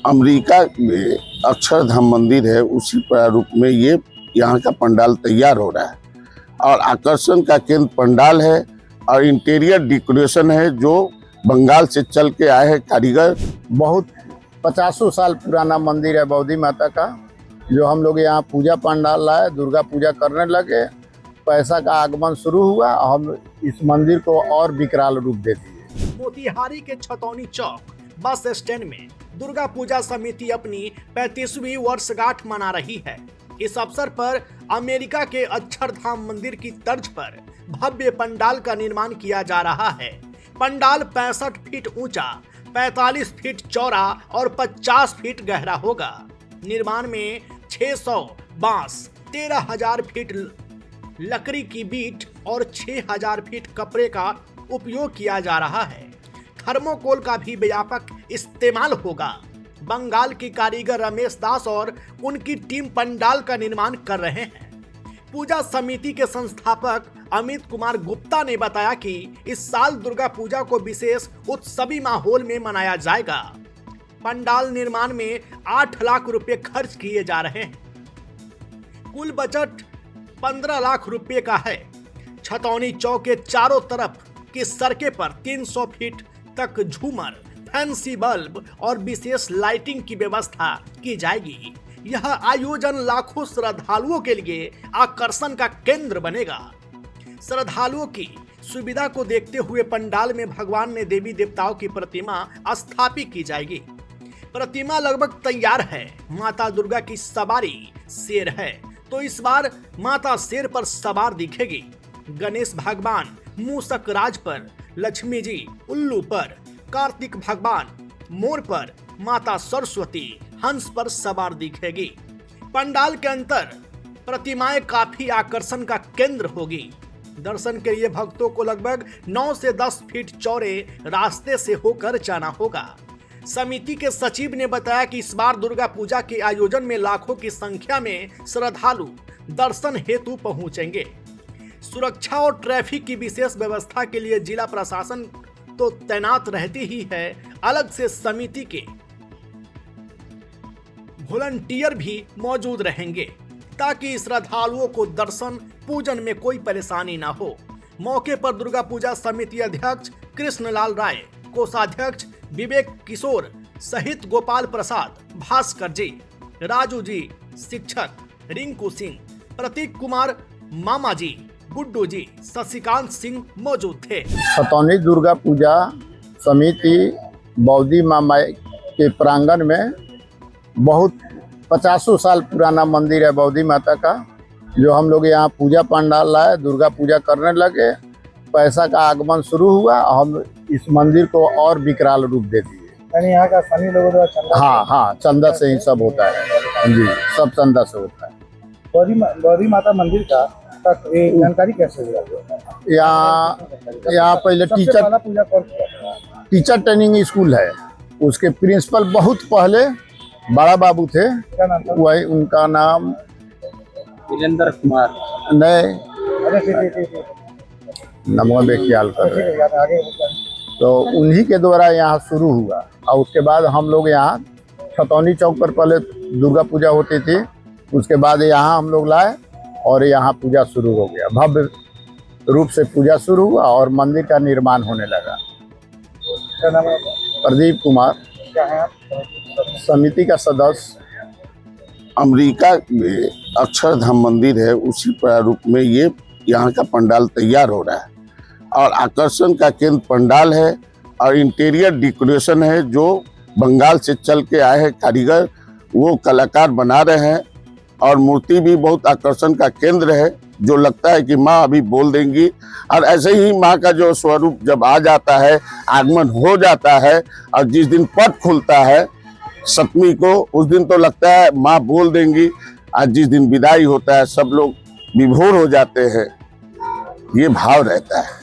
America में अक्षरधाम मंदिर है, उसी प्रारूप में ये यहाँ का पंडाल तैयार हो रहा है और आकर्षण का केंद्र पंडाल है और इंटीरियर डेकोरेशन है जो बंगाल से चल के आए हैं कारीगर। बहुत 50 साल पुराना मंदिर है बौद्धी माता का, जो हम लोग यहाँ पूजा पंडाल लाए, दुर्गा पूजा करने लगे, पैसा का आगमन शुरू हुआ, हम इस मंदिर को और विकराल रूप दे दिए। मोतिहारी के छतौनी चौक बस स्टैंड में दुर्गा पूजा समिति अपनी 35वीं वर्षगांठ मना रही है। इस अवसर पर अमेरिका के अक्षरधाम मंदिर की तर्ज पर भव्य पंडाल का निर्माण किया जा रहा है। पंडाल 65 फीट ऊंचा, 45 फीट चौड़ा और 50 फीट गहरा होगा। निर्माण में 600 बांस, 13,000 फीट लकड़ी की बीट और 6,000 फीट कपड़े का उपयोग किया जा रहा है। थर्मोकोल का भी व्यापक इस्तेमाल होगा। बंगाल के कारीगर रमेश दास और उनकी टीम पंडाल का निर्माण कर रहे हैं। पूजा समिति के संस्थापक अमित कुमार गुप्ता ने बताया कि इस साल दुर्गा पूजा को विशेष उत्सवी माहौल में मनाया जाएगा। पंडाल निर्माण में 8 लाख रुपए खर्च किए जा रहे हैं। कुल बजट 15 लाख रुपए का है। छतौनी चौक के चारों तरफ की सड़कें पर 300 फीट तक झूमर, फैंसी बल्ब और विशेष लाइटिंग की व्यवस्था की जाएगी। यह आयोजन लाखों श्रद्धालुओं के लिए आकर्षण का केंद्र बनेगा। श्रद्धालुओं की सुविधा को देखते हुए पंडाल में भगवान ने देवी देवताओं की प्रतिमा स्थापित की जाएगी। प्रतिमा लगभग तैयार है। माता दुर्गा की सवारी शेर है, तो इस बार माता शेर पर सवार दिखेगी। गणेश भगवान मूषक राज पर, लक्ष्मी जी उल्लू पर, कार्तिक भगवान मोर पर, माता सरस्वती हंस पर सवार दिखेगी। पंडाल के अंदर प्रतिमाएं काफी आकर्षण का केंद्र होगी। दर्शन के लिए भक्तों को लगभग 9 से 10 फीट चौड़े रास्ते से होकर जाना होगा। समिति के सचिव ने बताया कि इस बार दुर्गा पूजा के आयोजन में लाखों की संख्या में श्रद्धालु दर्शन हेतु पहुंचेंगे। सुरक्षा और ट्रैफिक की विशेष व्यवस्था के लिए जिला प्रशासन तो तैनात रहती ही है, अलग से समिति के वॉलंटियर भी मौजूद रहेंगे ताकि श्रद्धालुओं को दर्शन पूजन में कोई परेशानी न हो। मौके पर दुर्गा पूजा समिति अध्यक्ष कृष्णलाल राय, कोषाध्यक्ष विवेक किशोर सहित गोपाल प्रसाद, भास्कर जी, राजू जी, शिक्षक रिंकू सिंह, प्रतीक कुमार मामा जी, गुड्डू जी, शशिकांत सिंह मौजूद थे। छतौनी दुर्गा पूजा समिति बौद्धी मामा के प्रांगण में बहुत 50 साल पुराना मंदिर है बौद्धी माता का, जो हम लोग यहाँ पूजा पंडाल लाए, दुर्गा पूजा करने लगे, पैसा का आगमन शुरू हुआ, हम इस मंदिर को और विकराल रूप दे दिए। यानी यहाँ का स्थानीय लोगों द्वारा चंदा? हाँ, चंदा से ही सब होता है जी, सब चंदा से होता है। बौद्धी माता मंदिर का जानकारी कैसे हुआ? यहाँ पहले टीचर ट्रेनिंग स्कूल है, उसके प्रिंसिपल बहुत पहले बड़ा बाबू थे, वही उनका नाम वीरेंद्र कुमार नहीं, नमो में ख्याल कर रहे हैं, तो उन्हीं के द्वारा यहाँ शुरू हुआ। और उसके बाद हम लोग यहाँ छतौनी चौक पर पहले दुर्गा पूजा होती थी, उसके बाद यहाँ हम लोग लाए और यहाँ पूजा शुरू हो गया। भव्य रूप से पूजा शुरू हुआ और मंदिर का निर्माण होने लगा। क्या नाम है? प्रदीप कुमार, क्या है आप? समिति का सदस्य। अमेरिका में अक्षरधाम मंदिर है, उसी प्रारूप में ये यहाँ का पंडाल तैयार हो रहा है और आकर्षण का केंद्र पंडाल है और इंटीरियर डेकोरेशन है जो बंगाल से चल के आए हैं कारीगर, वो कलाकार बना रहे हैं और मूर्ति भी बहुत आकर्षण का केंद्र है, जो लगता है कि माँ अभी बोल देंगी। और ऐसे ही माँ का जो स्वरूप जब आ जाता है, आगमन हो जाता है और जिस दिन पट खुलता है सप्तमी को, उस दिन तो लगता है माँ बोल देंगी। आज जिस दिन विदाई होता है सब लोग विभोर हो जाते हैं, ये भाव रहता है।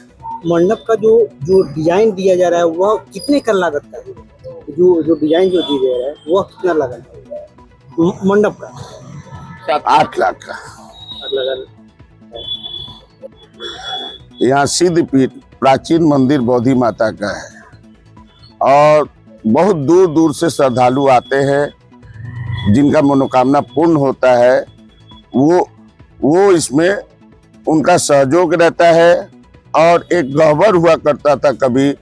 मंडप का जो डिजाइन दिया जा रहा है वह कितने का लागत का है? जो डिजाइन जो दिया जा रहा है वह कितना लागत है मंडप का? 8 लाख का। यहाँ सिद्धपीठ प्राचीन मंदिर बौद्धी माता का है और बहुत दूर दूर से श्रद्धालु आते हैं, जिनका मनोकामना पूर्ण होता है वो इसमें उनका सहयोग रहता है। और एक गह्वर हुआ करता था कभी,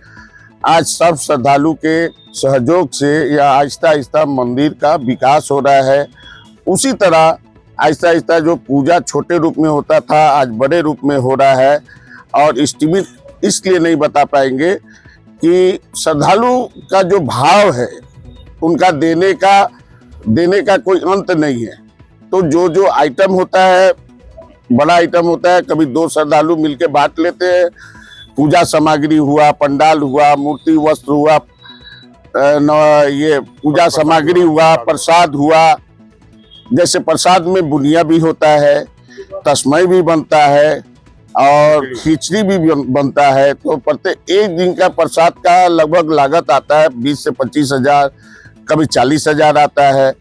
आज सब श्रद्धालु के सहयोग से या आहिस्ता आहिस्ता मंदिर का विकास हो रहा है। उसी तरह आहिस्ता आहिस्ता जो पूजा छोटे रूप में होता था आज बड़े रूप में हो रहा है। और एस्टिमेट इसलिए नहीं बता पाएंगे कि श्रद्धालु का जो भाव है उनका देने का कोई अंत नहीं है। तो जो आइटम होता है, बड़ा आइटम होता है, कभी 2 श्रद्धालु मिलके बांट लेते हैं। पूजा सामग्री हुआ, पंडाल हुआ, मूर्ति वस्त्र हुआ, ये पूजा सामग्री हुआ, प्रसाद हुआ। जैसे प्रसाद में बुनिया भी होता है, तस्मय भी बनता है और खिचड़ी भी बनता है। तो प्रत्येक एक दिन का प्रसाद का लगभग लागत आता है 20 से 25 हजार, कभी 40 हजार आता है।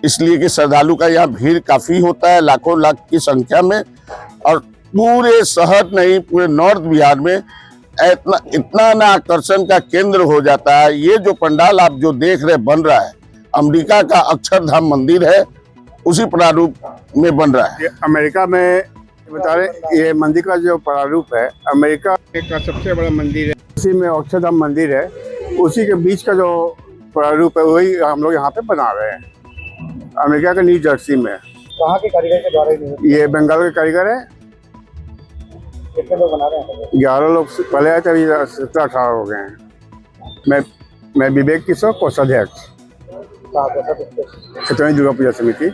इसलिए कि श्रद्धालु का यहाँ भीड़ काफी होता है, लाखों लाख की संख्या में। और पूरे शहर नहीं, पूरे नॉर्थ बिहार में इतना ना आकर्षण का केंद्र हो जाता है। ये जो पंडाल आप जो देख रहे बन रहा है, अमेरिका का अक्षरधाम मंदिर है, उसी प्रारूप में बन रहा है। अमेरिका में बता रहे, ये मंदिर का जो प्रारूप है अमेरिका का सबसे बड़ा मंदिर है, उसी में अक्षरधाम मंदिर है, उसी के बीच का जो प्रारूप है वही हम लोग यहाँ पे बना रहे हैं। अमेरिका के न्यू जर्सी में। कहाँ के कारीगर के द्वारा ये बंगाल के कारीगर है। कितने लोग बना रहे हैं? 11 लोग पहले आए थे, अभी 17-18 हो गए हैं। मैं विवेक किशोर कोषाध्यक्ष, कहाँ पे सब? छतरपुर दुर्गा पूजा समिति।